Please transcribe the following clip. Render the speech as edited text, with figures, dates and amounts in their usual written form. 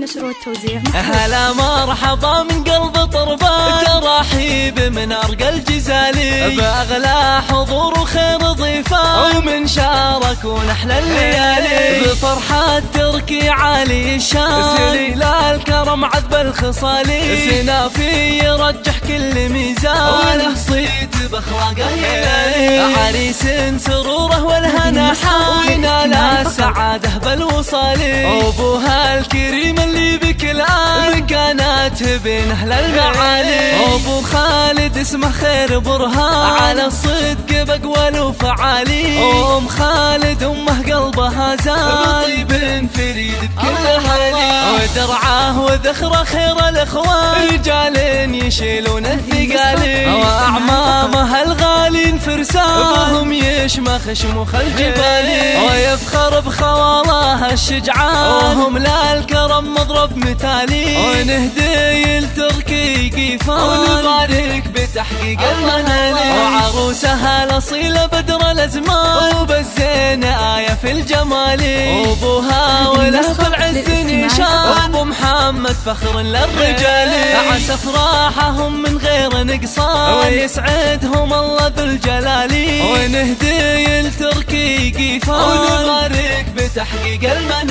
النشر والتوزيع. هلا مرحبا من قلب طربان، ترحيب من أرقى الجزالي، بأغلى حضور وخير ضيفان، ومن شاركون أحلى الليالي، بفرحة تركي عالي الشان، سليل الكرم عذب الخصالي، سنافي يرجح كل ميزان، وله صيت بأخلاقه يلالي، عريس سروره والهنا حان، وينال السعادة بالوصالي، أبوها الكريم اللي بك الآن كانت بين أهل المعالي، أبو خالد اسمه خير برهان، على الصدق بقول وفعالي، أم خالد أمه قلبها زان، طيب فريد بكل حالي، ودرعه وذخره خير الإخوان، رجال يشيلون الثقالي، وأعمامه الغالين فرسان، بهم يشمخ شموخ الجبالي، ويفخر بخواله الشجعان، وهم للكرم مضرب مثالي، ونهدي لتركي قيفان، ونبارك بتحقيق المنالي، وعروسها الأصيلة بدر الأزمان، وبالزين آية في الجمال، وابوها وله بالعز نشان، ابو محمد فخر للرجال، عسى افراحهم من غير نقصان، ويسعدهم الله ذو الجلال، ونهدي لتركي قيفان، ونبارك بتحقيق المنال.